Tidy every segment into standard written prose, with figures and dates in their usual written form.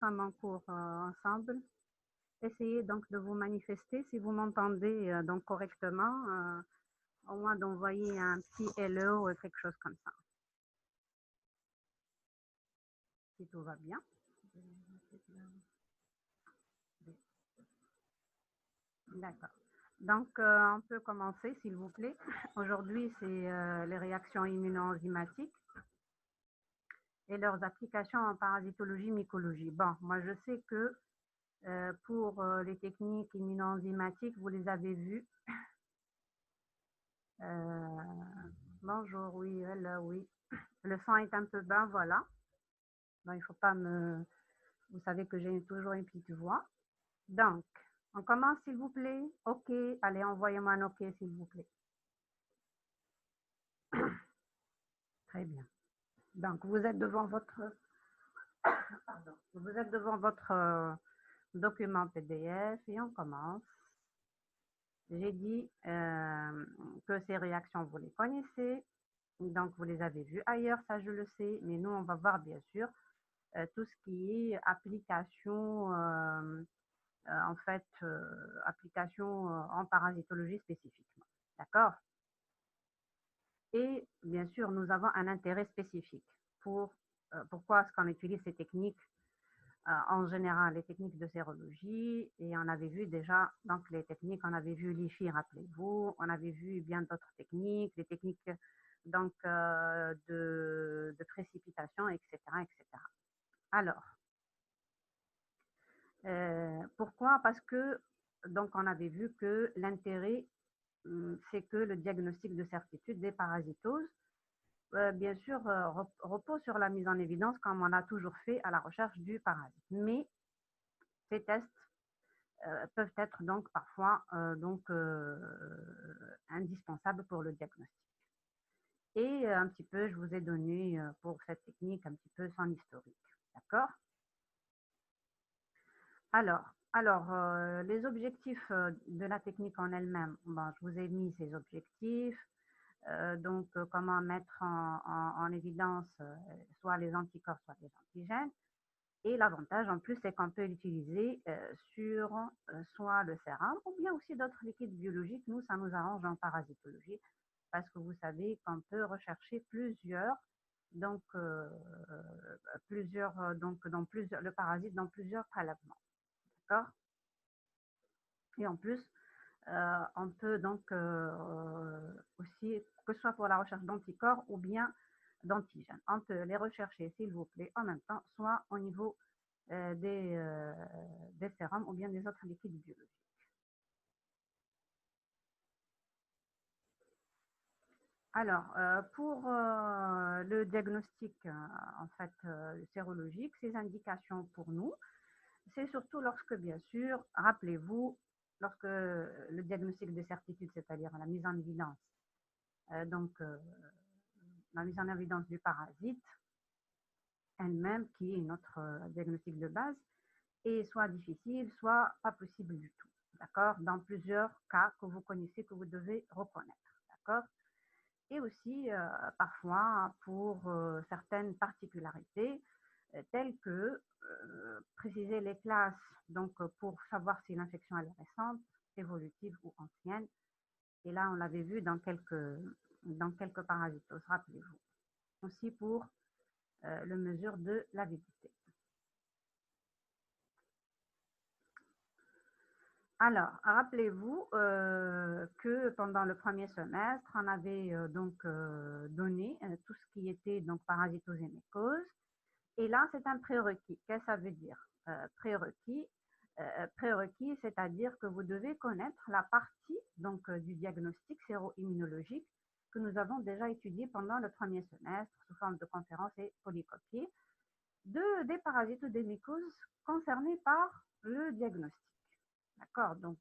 pendant le cours ensemble. Essayez donc de vous manifester si vous m'entendez donc correctement, au moins d'envoyer un petit hello ou quelque chose comme ça, si tout va bien. D'accord. Donc, on peut commencer, s'il vous plaît. Aujourd'hui, c'est les réactions immunoenzymatiques et leurs applications en parasitologie, mycologie. Bon, moi, je sais que pour les techniques immunoenzymatiques, vous les avez vues. Bonjour, oui, hello, oui. Le son est un peu bas, voilà. Bon, il ne faut pas me... Vous savez que j'ai toujours une petite voix. Donc, on commence, s'il vous plaît. OK. Allez, envoyez-moi un OK, s'il vous plaît. Très bien. Donc, vous êtes devant votre... Pardon. Vous êtes devant votre document PDF et on commence. J'ai dit que ces réactions, vous les connaissez. Donc, vous les avez vues ailleurs, ça je le sais. Mais nous, on va voir, bien sûr, tout ce qui est application, en fait, application en parasitologie spécifiquement. D'accord? Et bien sûr, nous avons un intérêt spécifique pour pourquoi est-ce qu'on utilise ces techniques en général, les techniques de sérologie, et on avait vu déjà, donc les techniques, on avait vu l'IFI, rappelez-vous, on avait vu bien d'autres techniques, les techniques donc de précipitation, etc., etc. Alors, pourquoi? Parce que donc on avait vu que l'intérêt, c'est que le diagnostic de certitude des parasitoses, bien sûr, repose sur la mise en évidence, comme on a toujours fait à la recherche du parasite. Mais ces tests peuvent être donc parfois indispensables pour le diagnostic. Et un petit peu, je vous ai donné pour cette technique un petit peu son historique. D'accord? Alors, les objectifs de la technique en elle-même, bon, je vous ai mis ces objectifs. Donc, comment mettre en évidence soit les anticorps, soit les antigènes. Et l'avantage en plus, c'est qu'on peut l'utiliser sur soit le sérum ou bien aussi d'autres liquides biologiques. Nous, ça nous arrange en parasitologie parce que vous savez qu'on peut rechercher plusieurs, donc, le parasite dans plusieurs prélèvements. D'accord? Et en plus, on peut donc aussi, que ce soit pour la recherche d'anticorps ou bien d'antigènes, on peut les rechercher, s'il vous plaît, en même temps, soit au niveau des sérums ou bien des autres liquides biologiques. Alors, pour le diagnostic en fait sérologique, ces indications pour nous, c'est surtout lorsque, bien sûr, rappelez-vous, lorsque le diagnostic de certitude, c'est-à-dire la mise en évidence, la mise en évidence du parasite elle-même, qui est notre diagnostic de base, est soit difficile, soit pas possible du tout. D'accord? Dans plusieurs cas que vous connaissez, que vous devez reconnaître. D'accord? Et aussi, parfois, pour certaines particularités, telles que préciser les classes, donc pour savoir si l'infection est récente, évolutive ou ancienne. Et là, on l'avait vu dans quelques parasitoses, rappelez-vous. Aussi pour le mesure de l'avidité. Alors, rappelez-vous que pendant le premier semestre, on avait donné tout ce qui était donc parasitose et mycose. Et là, c'est un prérequis. Qu'est-ce que ça veut dire? Prérequis, prérequis, c'est-à-dire que vous devez connaître la partie donc du diagnostic séro-immunologique que nous avons déjà étudié pendant le premier semestre sous forme de conférences et polycopiés des parasites ou des mycoses concernés par le diagnostic. D'accord? Donc,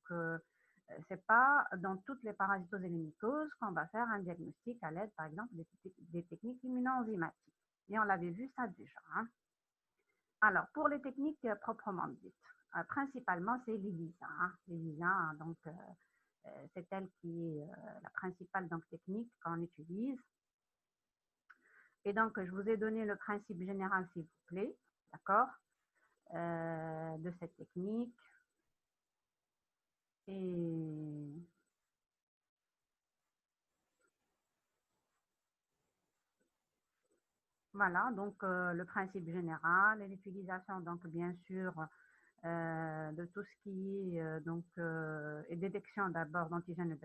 c'est pas dans toutes les parasitoses et les mycoses qu'on va faire un diagnostic à l'aide, par exemple, des techniques immunoenzymatiques. Et on l'avait vu ça déjà. Hein. Alors, pour les techniques proprement dites, principalement, c'est l'ELISA. Hein. L'ELISA, donc, c'est elle qui est la principale donc, technique qu'on utilise. Et donc, je vous ai donné le principe général, s'il vous plaît. D'accord? de cette technique. Et voilà, donc le principe général et l'utilisation, donc bien sûr, de tout ce qui est et détection d'abord d'antigènes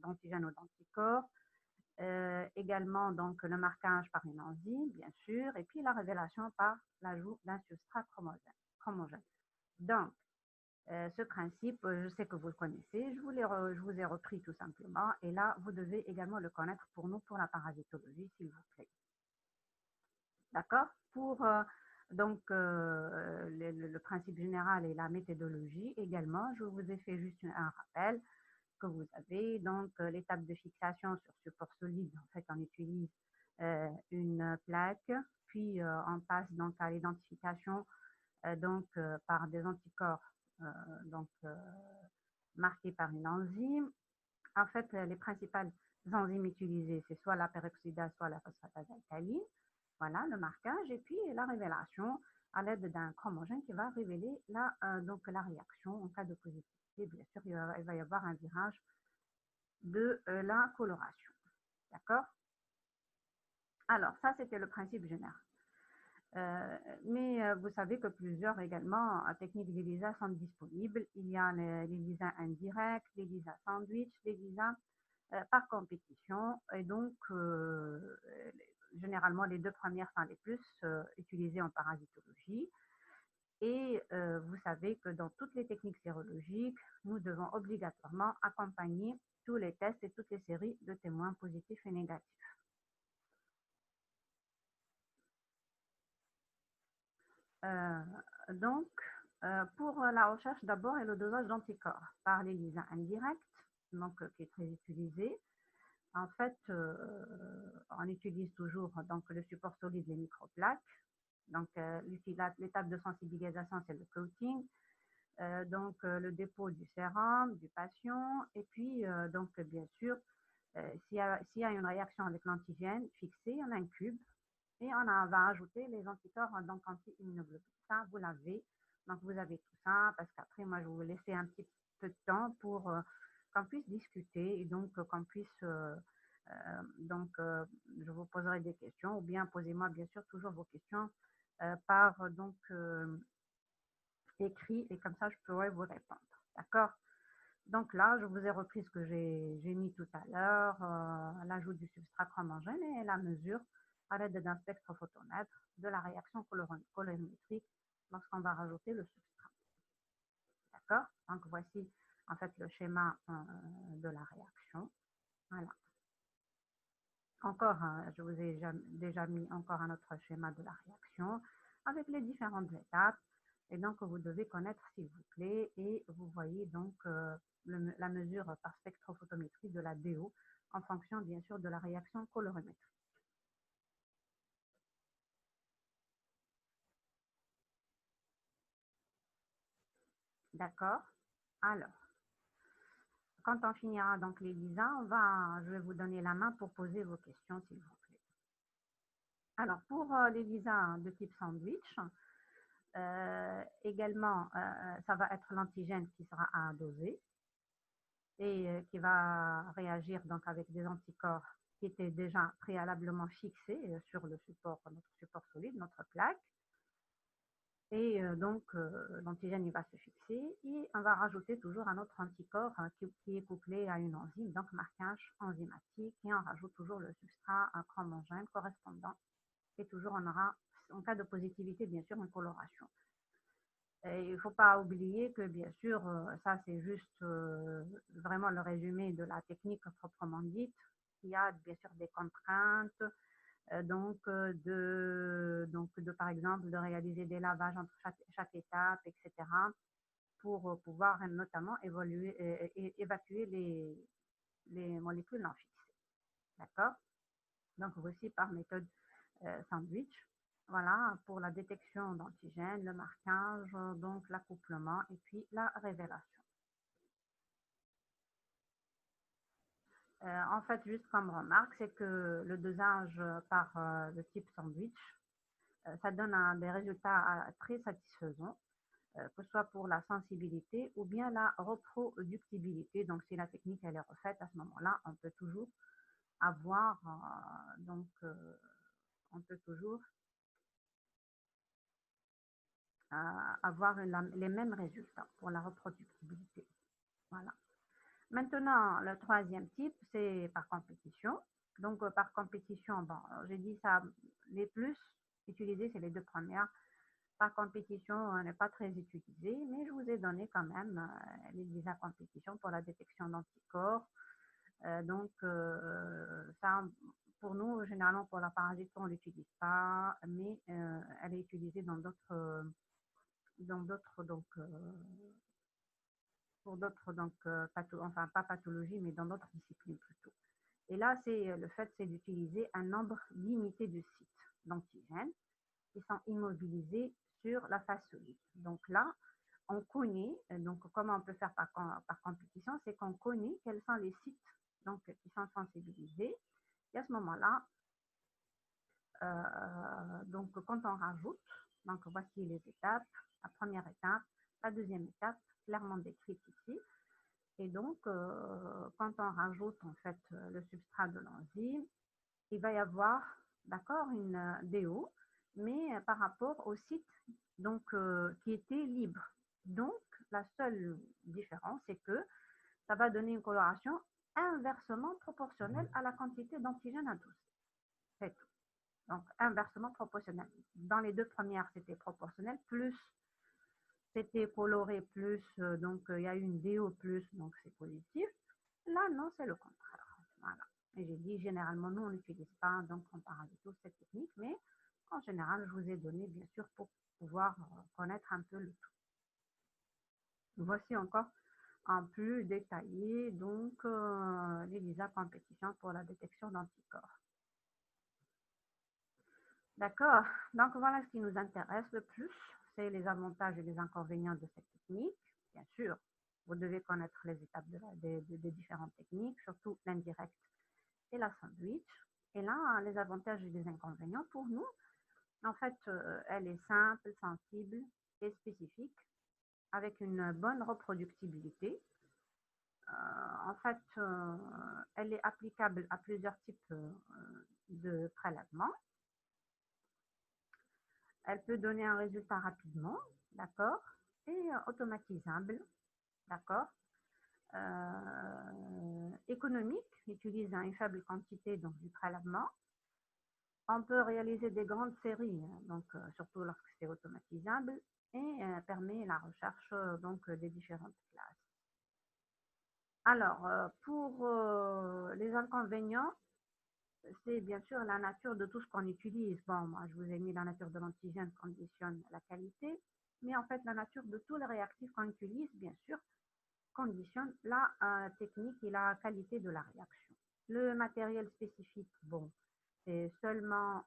d'antigènes ou d'anticorps, également donc le marquage par une enzyme, bien sûr, et puis la révélation par l'ajout d'un substrat chromogène. Donc, ce principe, je sais que vous le connaissez, je vous ai repris tout simplement, et là, vous devez également le connaître pour nous, pour la parasitologie, s'il vous plaît. D'accord? Pour le principe général et la méthodologie également, je vous ai fait juste un rappel que vous avez. Donc, l'étape de fixation sur support solide, en fait, on utilise une plaque, puis on passe donc à l'identification par des anticorps euh, donc, euh, marqués par une enzyme. En fait, les principales enzymes utilisées, c'est soit la peroxydase, soit la phosphatase alcaline. Voilà, le marquage et puis la révélation à l'aide d'un chromogène qui va révéler la réaction en cas de positivité. Bien sûr, il va y avoir un virage de la coloration. D'accord? Alors, ça, c'était le principe général. Mais vous savez que plusieurs également techniques d'ELISA sont disponibles. Il y a l'ELISA indirect, l'ELISA sandwich, l'ELISA par compétition. Et donc, généralement, les deux premières sont les plus utilisées en parasitologie. Et vous savez que dans toutes les techniques sérologiques, nous devons obligatoirement accompagner tous les tests et toutes les séries de témoins positifs et négatifs. Euh, donc, pour la recherche d'abord et le dosage d'anticorps par l'ELISA indirecte, donc, qui est très utilisée, en fait, on utilise toujours donc, le support solide, les microplaques. Donc, l'étape de sensibilisation, c'est le coating. Le dépôt du sérum du patient. Et puis, bien sûr, s'il y a une réaction avec l'antigène fixé, on incube et va ajouter les anticorps donc anti-immunoglobulines. Ça, vous l'avez. Donc, vous avez tout ça parce qu'après, moi, je vais vous laisser un petit peu de temps pour qu'on puisse discuter et donc qu'on puisse je vous poserai des questions ou bien posez-moi bien sûr toujours vos questions par écrit et comme ça je pourrai vous répondre. D'accord? Donc là, je vous ai repris ce que j'ai mis tout à l'heure, l'ajout du substrat chromogène et la mesure à l'aide d'un spectrophotomètre de la réaction colorimétrique lorsqu'on va rajouter le substrat. D'accord? Donc voici en fait le schéma de la réaction. Voilà. Encore, je vous ai déjà mis encore un autre schéma de la réaction avec les différentes étapes. Et donc, vous devez connaître, s'il vous plaît, et vous voyez donc la mesure par spectrophotométrie de la DO en fonction, bien sûr, de la réaction colorimétrique. D'accord? Alors, quand on finira donc l'ELISA, je vais vous donner la main pour poser vos questions, s'il vous plaît. Alors, pour l'ELISA de type sandwich, également, ça va être l'antigène qui sera à doser et qui va réagir donc avec des anticorps qui étaient déjà préalablement fixés sur le support, notre support solide, notre plaque. Et l'antigène il va se fixer et on va rajouter toujours un autre anticorps qui est couplé à une enzyme, donc marquage enzymatique, et on rajoute toujours le substrat chromogène correspondant. Et toujours on aura, en cas de positivité, bien sûr, une coloration. Et il ne faut pas oublier que, bien sûr, ça c'est juste vraiment le résumé de la technique proprement dite. Il y a bien sûr des contraintes, par exemple, de réaliser des lavages entre chaque étape, etc., pour pouvoir notamment évacuer les molécules non fixées. D'accord? Donc, voici par méthode sandwich. Voilà, pour la détection d'antigènes, le marquage, donc l'accouplement et puis la révélation. En fait, juste comme remarque, c'est que le dosage par le type sandwich Ça donne des résultats très satisfaisants, que ce soit pour la sensibilité ou bien la reproductibilité. Donc, si la technique elle est refaite, à ce moment-là, on peut toujours avoir, on peut toujours avoir les mêmes résultats pour la reproductibilité. Voilà. Maintenant, le troisième type, c'est par compétition. Donc, par compétition, bon, j'ai dit ça, les plus utilisés, c'est les deux premières. Par compétition, n'est pas très utilisé, mais je vous ai donné quand même les ELISA compétition pour la détection d'anticorps. Ça, pour nous, généralement, pour la parasite, on ne l'utilise pas, mais elle est utilisée dans d'autres, pour d'autres, enfin, pas pathologies, mais dans d'autres disciplines plutôt. Et là, le fait, c'est d'utiliser un nombre limité de sites d'antigènes qui sont immobilisés sur la phase solide. Donc là, on connaît, donc comment on peut faire par compétition, c'est qu'on connaît quels sont les sites qui sont sensibilisés. Et à ce moment-là, quand on rajoute, donc voici les étapes, la première étape, la deuxième étape, clairement décrite ici. Et donc, quand on rajoute en fait le substrat de l'enzyme, il va y avoir, d'accord, une DO, mais par rapport au site qui était libre. Donc, la seule différence, c'est que ça va donner une coloration inversement proportionnelle à la quantité d'antigène induit. C'est tout. Donc, inversement proportionnel. Dans les deux premières, c'était proportionnel, plus c'était coloré, plus, il y a eu une DO plus, donc c'est positif. Là, non, c'est le contraire. Voilà. Et j'ai dit, généralement, nous, on n'utilise pas, donc, en parasito, cette technique, mais en général, je vous ai donné, bien sûr, pour pouvoir connaître un peu le tout. Voici encore un plus détaillé, donc, l'ELISA compétition pour la détection d'anticorps. D'accord. Donc, voilà ce qui nous intéresse le plus, c'est les avantages et les inconvénients de cette technique. Bien sûr, vous devez connaître les étapes des différentes techniques, surtout l'indirect et la sandwich. Et là, les avantages et les inconvénients pour nous, en fait, elle est simple, sensible et spécifique, avec une bonne reproductibilité. En fait, elle est applicable à plusieurs types de prélèvements. Elle peut donner un résultat rapidement, d'accord, et automatisable, d'accord. Économique, utilise une faible quantité du prélèvement. On peut réaliser des grandes séries, surtout lorsque c'est automatisable, et permet la recherche des différentes classes. Alors, pour les inconvénients, c'est bien sûr la nature de tout ce qu'on utilise. Bon, moi, je vous ai mis la nature de l'antigène conditionne la qualité, mais en fait, la nature de tous les réactifs qu'on utilise, bien sûr, conditionne la technique et la qualité de la réaction. Le matériel spécifique, bon, c'est seulement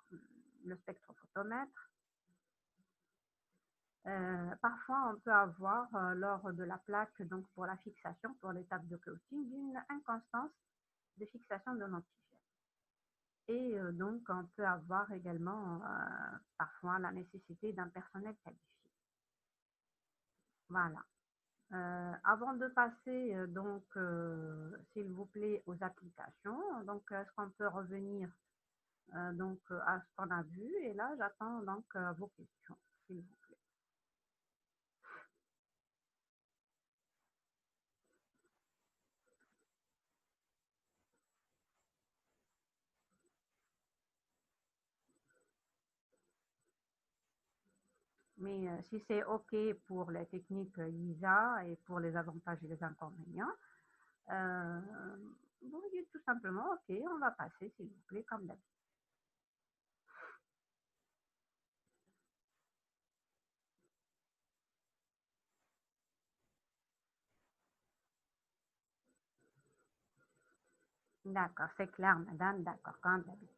le spectrophotomètre. Parfois, on peut avoir, lors de la plaque, donc pour la fixation, pour l'étape de coating, une inconstance de fixation de l'antigène. Et donc, on peut avoir également parfois la nécessité d'un personnel qualifié. Voilà. Avant de passer, s'il vous plaît, aux applications, est-ce qu'on peut revenir à ce qu'on a vu? Et là, j'attends vos questions, s'il vous plaît. Mais si c'est OK pour les techniques ISA et pour les avantages et les inconvénients, vous dites tout simplement OK, on va passer, s'il vous plaît, comme d'habitude. D'accord, c'est clair, madame, d'accord, comme d'habitude.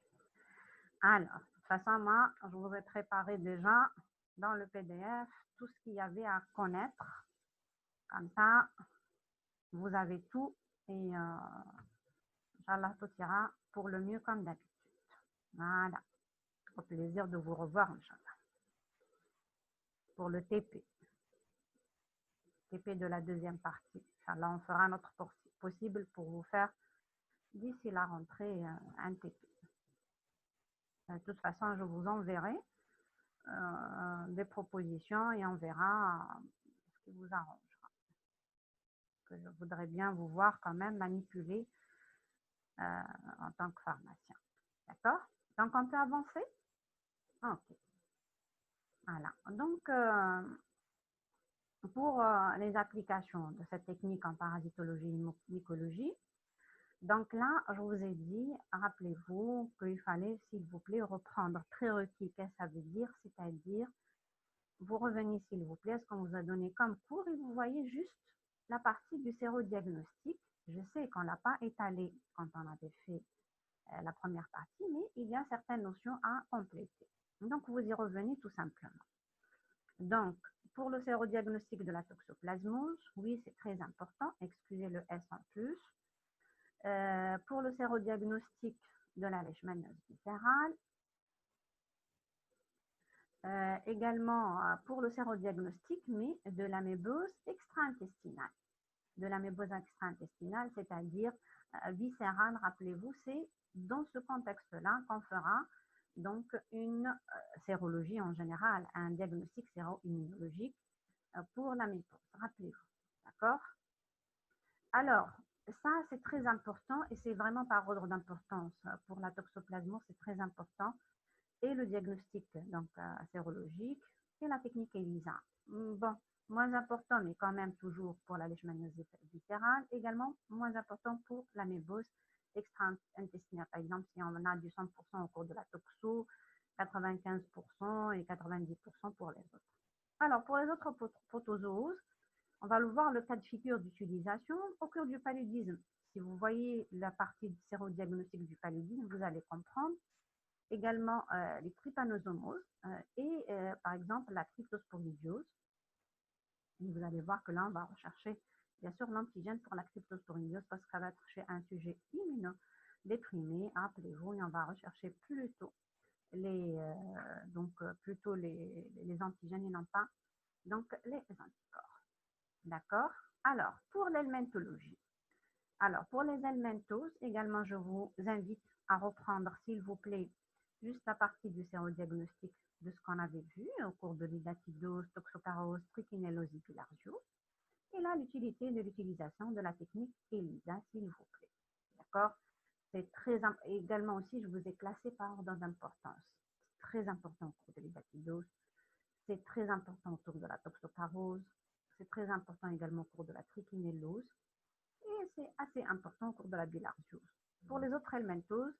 Alors, de toute façon, moi, je vous ai préparé déjà dans le PDF tout ce qu'il y avait à connaître. Comme ça, vous avez tout et Inch'Allah, tout ira pour le mieux comme d'habitude. Voilà. Au plaisir de vous revoir, Inch'Allah. pour le TP de la deuxième partie. Là, on fera notre possible pour vous faire d'ici la rentrée un TP. De toute façon, je vous enverrai des propositions et on verra ce qui vous arrangera. Que je voudrais bien vous voir quand même manipuler en tant que pharmacien. D'accord? Donc, on peut avancer? Ok. Voilà. Donc, pour les applications de cette technique en parasitologie et mycologie, donc là, je vous ai dit, rappelez-vous qu'il fallait, s'il vous plaît, reprendre prérequis. Qu'est-ce que ça veut dire? C'est-à-dire, vous revenez, s'il vous plaît, à ce qu'on vous a donné comme cours et vous voyez juste la partie du sérodiagnostic. Je sais qu'on ne l'a pas étalé quand on avait fait la première partie, mais il y a certaines notions à compléter. Donc, vous y revenez tout simplement. Donc, pour le sérodiagnostic de la toxoplasmose, oui, c'est très important. Excusez le S en plus. Pour le sérodiagnostic de la leishmaniose viscérale, également pour le sérodiagnostic, mais de l'amébose extra-intestinale. De l'amébose extra-intestinale, c'est-à-dire viscérale, rappelez-vous, c'est dans ce contexte-là qu'on fera donc une sérologie en général, un diagnostic séro-immunologique pour l'amébose, rappelez-vous, d'accord? Alors, ça, c'est très important et c'est vraiment par ordre d'importance. Pour la toxoplasmose, c'est très important. Et le diagnostic donc, sérologique et la technique ELISA. Bon, moins important, mais quand même toujours pour la leishmaniose viscérale. Également, moins important pour l'amébose extra-intestinale. Par exemple, si on a du 100% au cours de la toxo, 95% et 90% pour les autres. Alors, pour les autres protozooses, on va voir le cas de figure d'utilisation au cours du paludisme. Si vous voyez la partie du sérodiagnostic du paludisme, vous allez comprendre également les trypanosomoses et par exemple la cryptosporidiose. Et vous allez voir que là, on va rechercher bien sûr l'antigène pour la cryptosporidiose parce que ça va être chez un sujet immunodéprimé, appelez-vous, et on va rechercher plutôt les antigènes et non pas donc les anticorps. D'accord? Alors, pour l'helmintologie. Alors, pour les helminthoses, également, je vous invite à reprendre, s'il vous plaît, juste la partie du sérodiagnostic de ce qu'on avait vu au cours de l'idatidose, toxocarose, trichinellose et bilharziose. Et là, l'utilité de l'utilisation de la technique ELISA, s'il vous plaît. D'accord? C'est très également aussi, je vous ai classé par ordre d'importance. C'est très important au cours de l'idatidose. C'est très important autour de la toxocarose. C'est très important également au cours de la trichinellose. Et c'est assez important au cours de la bilharziose. Pour les autres helminthoses,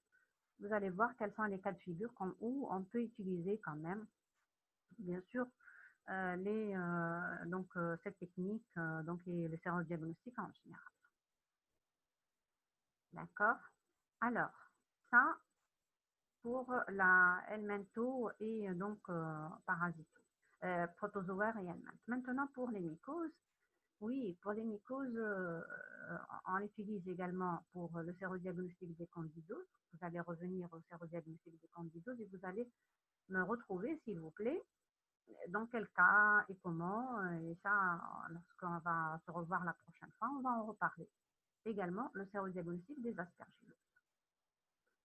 vous allez voir quels sont les cas de figure où on peut utiliser quand même, bien sûr, cette technique, donc le sérodiagnostic en général. D'accord? Alors, ça, pour la helmintho et donc parasito, protozoaire et helminthe. Maintenant, pour les mycoses, oui, pour les mycoses, on l'utilise également pour le sérodiagnostic des candidoses. Vous allez revenir au sérodiagnostic des candidoses et vous allez me retrouver, s'il vous plaît, dans quel cas et comment. Et ça, lorsqu'on va se revoir la prochaine fois, on va en reparler. Également, le sérodiagnostic des aspergilloses.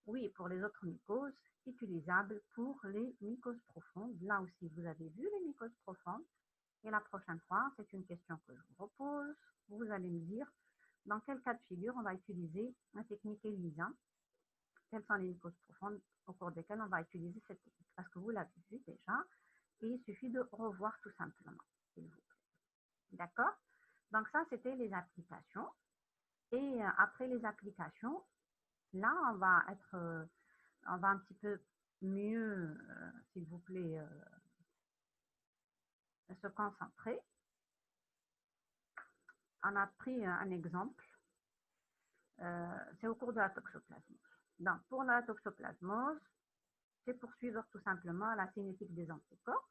Oui, pour les autres mycoses, utilisables pour les mycoses profondes. Là aussi, vous avez vu les mycoses profondes. Et la prochaine fois, c'est une question que je vous repose. Vous allez me dire dans quel cas de figure on va utiliser la technique ELISA. Quelles sont les mycoses profondes au cours desquelles on va utiliser cette technique. Parce que vous l'avez vu déjà. Et il suffit de revoir tout simplement, s'il vous plaît. D'accord? Donc ça, c'était les applications. Et après les applications, là, on va un petit peu mieux, s'il vous plaît, se concentrer. On a pris un exemple, c'est au cours de la toxoplasmose. Donc, pour la toxoplasmose, c'est poursuivre tout simplement la cinétique des anticorps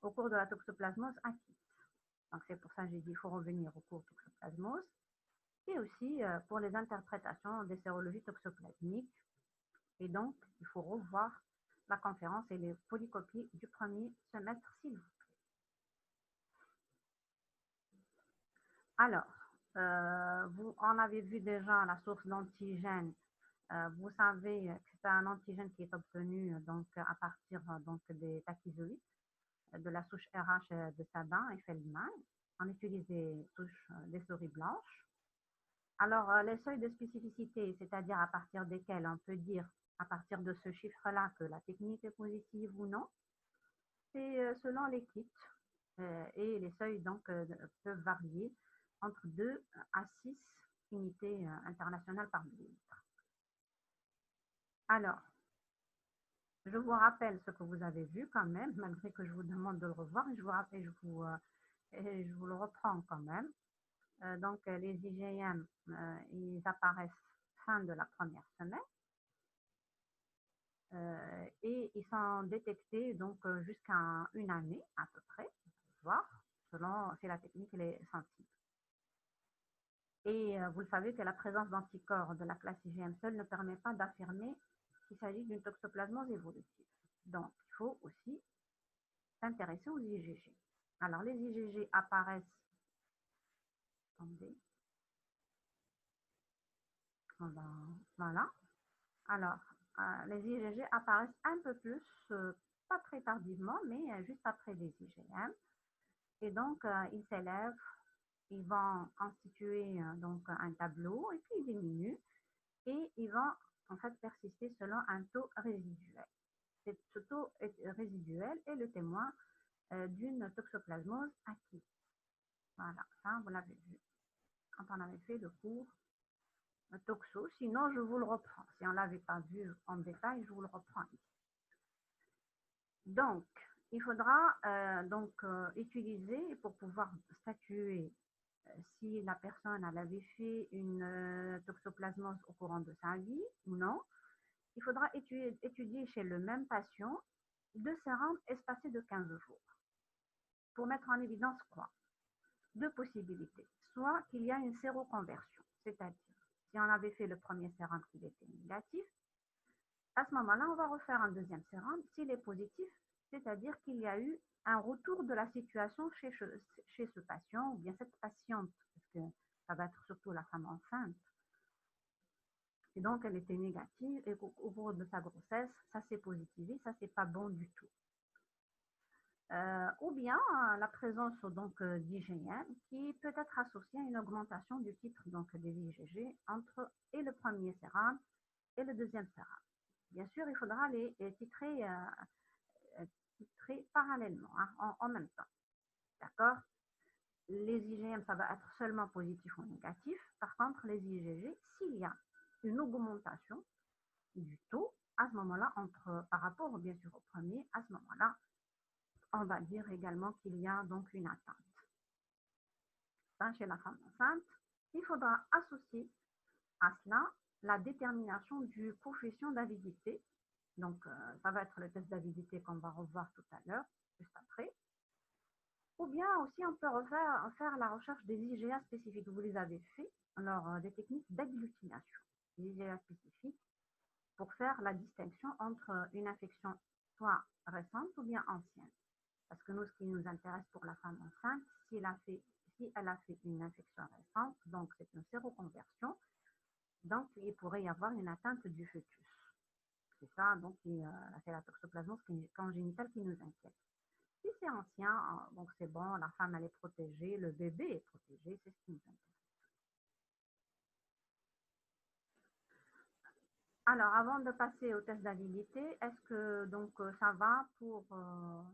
au cours de la toxoplasmose acquise. Donc, c'est pour ça que j'ai dit qu'il faut revenir au cours de toxoplasmose. Et aussi pour les interprétations des sérologies toxoplasmiques. Et donc, il faut revoir la conférence et les polycopies du premier semestre, s'il vous plaît. Alors, vous en avez vu déjà la source d'antigène. Vous savez que c'est un antigène qui est obtenu donc à partir donc des tachyzoïdes, de la souche RH de Sabin et Feldman. On utilise des souches des souris blanches. Alors, les seuils de spécificité, c'est-à-dire à partir desquels on peut dire à partir de ce chiffre-là que la technique est positive ou non, c'est selon les kits et les seuils donc peuvent varier entre 2 à 6 unités internationales par millilitre. Alors, je vous rappelle ce que vous avez vu quand même, malgré que je vous demande de le revoir, et je vous rappelle, et je vous le reprends quand même. Donc, les IgM, ils apparaissent fin de la première semaine et ils sont détectés donc jusqu'à une année à peu près, voire selon si la technique est sensible. Et vous le savez que la présence d'anticorps de la classe IgM seule ne permet pas d'affirmer qu'il s'agit d'une toxoplasmose évolutive. Donc, il faut aussi s'intéresser aux IgG. Alors, les IgG apparaissent, attendez, voilà. Alors, les IgG apparaissent un peu plus, pas très tardivement, mais juste après les IgM. Et donc, ils s'élèvent, ils vont constituer donc un tableau, et puis ils diminuent, et ils vont en fait persister selon un taux résiduel. Ce taux résiduel est le témoin d'une toxoplasmose acquise. Voilà, ça vous l'avez vu quand on avait fait le cours toxo. Sinon, je vous le reprends. Si on ne l'avait pas vu en détail, je vous le reprends ici. Donc, il faudra utiliser pour pouvoir statuer si la personne avait fait une toxoplasmose au courant de sa vie ou non. Il faudra étudier chez le même patient 2 sérums espacés de 15 jours pour mettre en évidence quoi? 2 possibilités. Soit qu'il y a une séroconversion, c'est-à-dire si on avait fait le premier sérum qui était négatif, à ce moment-là, on va refaire un deuxième sérum s'il est positif, c'est-à-dire qu'il y a eu un retour de la situation chez ce patient ou bien cette patiente, parce que ça va être surtout la femme enceinte. Et donc, elle était négative et au cours de sa grossesse, ça s'est positivé, ça c'est pas bon du tout. Ou bien la présence donc d'IgM qui peut être associée à une augmentation du titre donc des IgG entre et le premier sérum et le deuxième sérum. Bien sûr, il faudra les titrer parallèlement, hein, en même temps. D'accord? Les IgM, ça va être seulement positif ou négatif. Par contre, les IgG, s'il y a une augmentation du taux, à ce moment-là, par rapport bien sûr au premier, à ce moment-là, on va dire également qu'il y a donc une atteinte. Chez la femme enceinte, il faudra associer à cela la détermination du coefficient d'avidité. Donc, ça va être le test d'avidité qu'on va revoir tout à l'heure, juste après. Ou bien aussi, on peut faire la recherche des IgA spécifiques. Vous les avez fait, alors des techniques d'agglutination, des IgA spécifiques, pour faire la distinction entre une infection soit récente ou bien ancienne. Parce que nous, ce qui nous intéresse pour la femme enceinte, si elle a fait une infection récente, donc c'est une séroconversion, donc il pourrait y avoir une atteinte du fœtus. C'est ça, donc c'est la toxoplasmose congénitale qui nous inquiète. Si c'est ancien, donc c'est bon, la femme elle est protégée, le bébé est protégé, c'est ce qui nous intéresse. Alors, avant de passer au test d'habilité, est-ce que donc ça va pour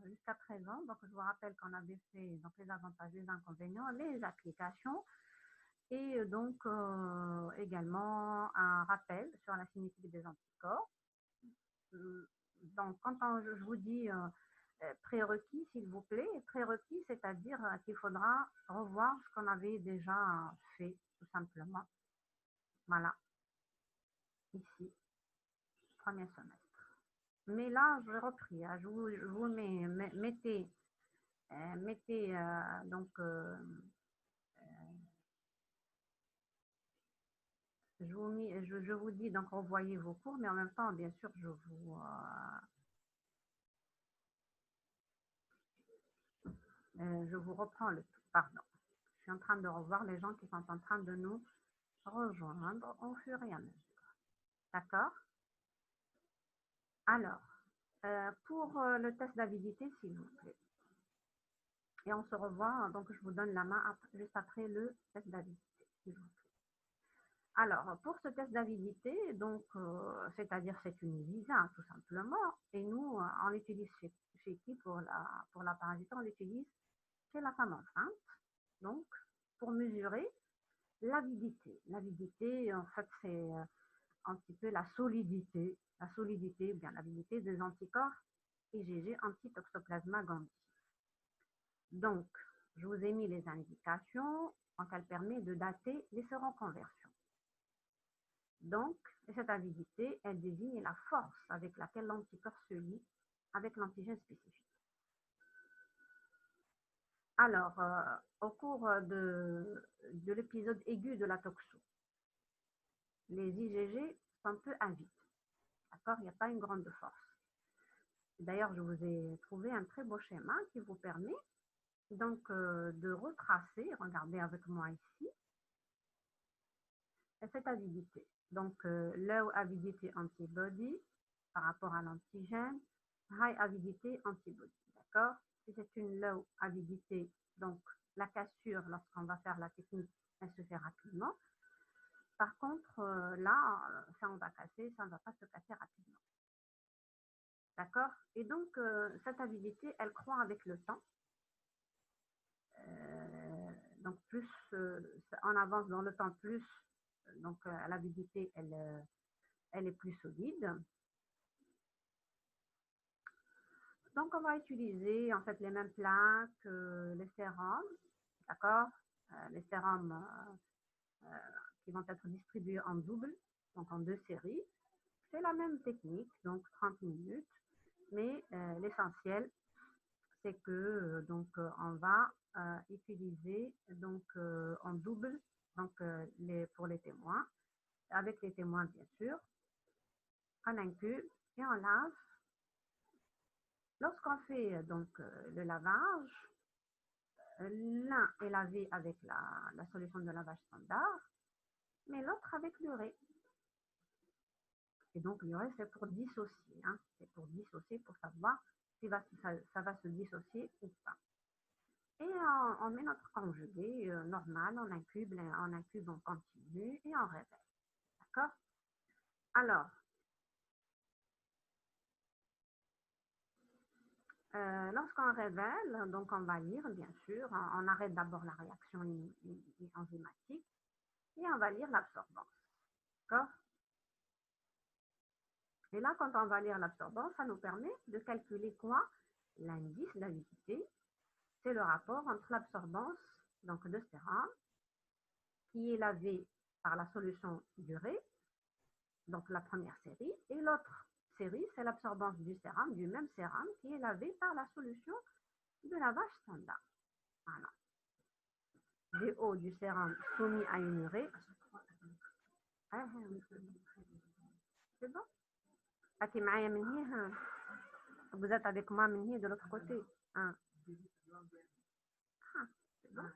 jusqu'à présent? Donc, je vous rappelle qu'on avait fait donc, les avantages, les inconvénients, les applications et donc également un rappel sur la cinétique des anticorps. Donc, quand je vous dis prérequis, s'il vous plaît, prérequis, c'est-à-dire qu'il faudra revoir ce qu'on avait déjà fait, tout simplement. Voilà, ici, premier semestre. Mais là, je repris, hein, je vous mettez donc je vous dis donc revoyez vos cours, mais en même temps, bien sûr, je vous reprends le tout, pardon. suis en train de revoir les gens qui sont en train de nous rejoindre au fur et à mesure. D'accord? Alors, pour le test d'avidité, s'il vous plaît. Et on se revoit, donc je vous donne la main juste après le test d'avidité, s'il vous plaît. Alors, pour ce test d'avidité, donc, c'est-à-dire c'est une visa, tout simplement, et nous, on l'utilise chez qui pour la parasité, on l'utilise chez la femme enceinte, donc, pour mesurer l'avidité. L'avidité, en fait, c'est un petit peu la solidité, bien l'avidité des anticorps IgG anti-toxoplasma gondii. Donc, je vous ai mis les indications, donc elle permet de dater les séroconversions. Donc, cette avidité, elle désigne la force avec laquelle l'anticorps se lie avec l'antigène spécifique. Alors, au cours de l'épisode aigu de la toxo, les IgG sont un peu avides. D'accord? Il n'y a pas une grande force. D'ailleurs, je vous ai trouvé un très beau schéma qui vous permet donc de retracer, regardez avec moi ici, cette avidité. Donc, low avidity antibody par rapport à l'antigène, high avidité antibody. D'accord? Si c'est une low avidité, donc la cassure, lorsqu'on va faire la technique, elle se fait rapidement. Par contre, là, ça on va casser, ça ne va pas se casser rapidement. D'accord? Et donc, cette avidité, elle croît avec le temps. Donc, plus on avance dans le temps, plus donc l'avidité, elle est plus solide. Donc, on va utiliser en fait les mêmes plaques, les sérums, d'accord? Les sérums qui vont être distribués en double, donc en 2 séries. C'est la même technique, donc 30 minutes, mais l'essentiel, c'est que donc on va utiliser donc en double, donc pour les témoins, avec les témoins bien sûr, on incube et on lave. Lorsqu'on fait donc le lavage, l'un est lavé avec la solution de lavage standard, mais l'autre avec l'urée. Et donc l'urée, c'est pour dissocier, hein, c'est pour dissocier, pour savoir si ça va se dissocier ou pas. Et on met notre conjugué normal, on incube, on continue et on révèle. D'accord? Alors, lorsqu'on révèle, donc on va lire, bien sûr, on arrête d'abord la réaction enzymatique et on va lire l'absorbance. D'accord? Et là, quand on va lire l'absorbance, ça nous permet de calculer quoi? L'indice d'avidité, c'est le rapport entre l'absorbance donc de sérum qui est lavé par la solution d'urée, donc la première série, et l'autre série, c'est l'absorbance du sérum, du même sérum qui est lavé par la solution de lavage standard. Voilà. DO du sérum soumis à une urée. C'est bon? Vous êtes avec moi de l'autre côté. Ah, c'est bon?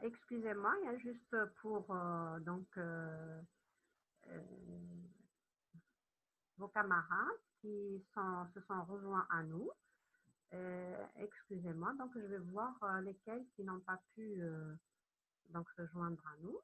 Excusez-moi, il y a juste pour donc vos camarades qui se sont rejoints à nous. Excusez-moi, donc je vais voir lesquels qui n'ont pas pu donc se joindre à nous.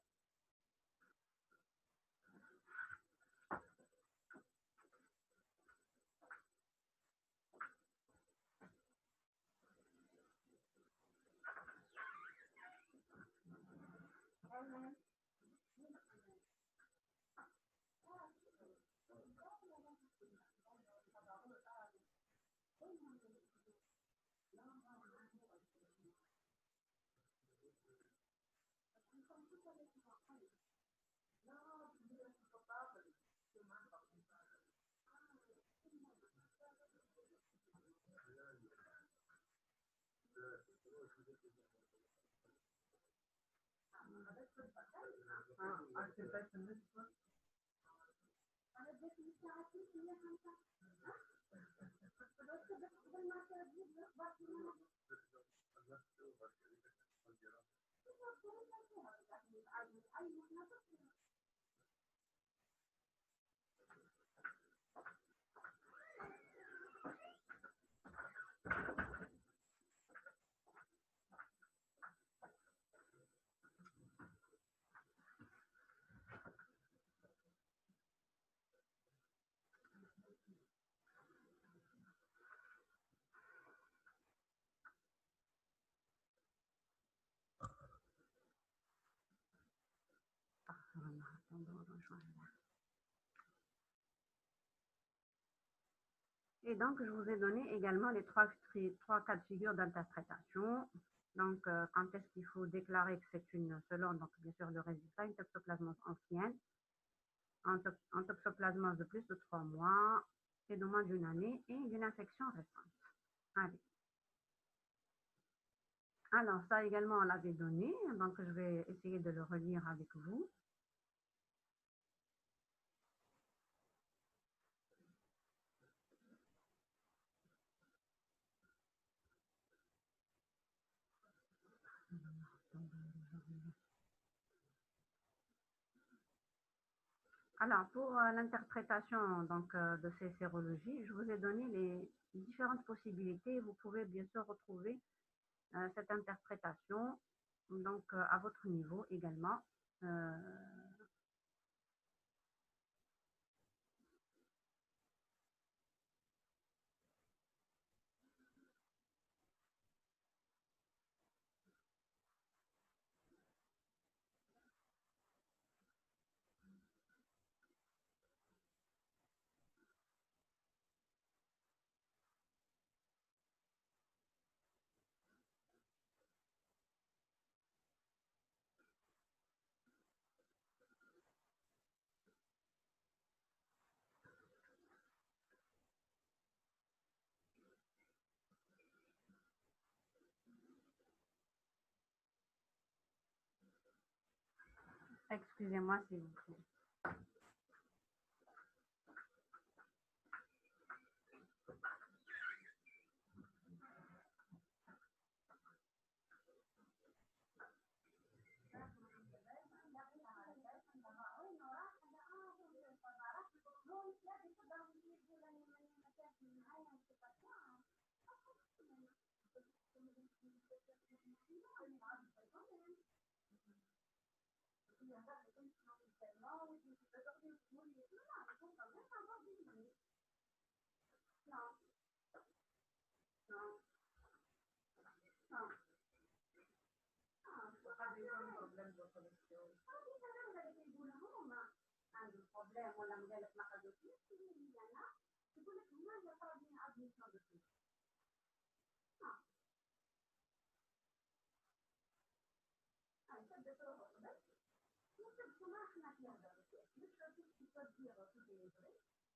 Et donc, je vous ai donné également les trois cas de figure d'interprétation. Donc, quand est-ce qu'il faut déclarer que c'est selon, donc bien sûr, le résultat, une toxoplasmose ancienne, un toxoplasmose de plus de 3 mois, et de moins d'une année, et d'une infection récente. Allez. Alors, ça également, on l'avait donné, donc je vais essayer de le relire avec vous. Alors, pour l'interprétation donc de ces sérologies, je vous ai donné les différentes possibilités. Vous pouvez bien sûr retrouver cette interprétation donc à votre niveau également. Euh, Excusez-moi s'il vous plaît.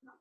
Non.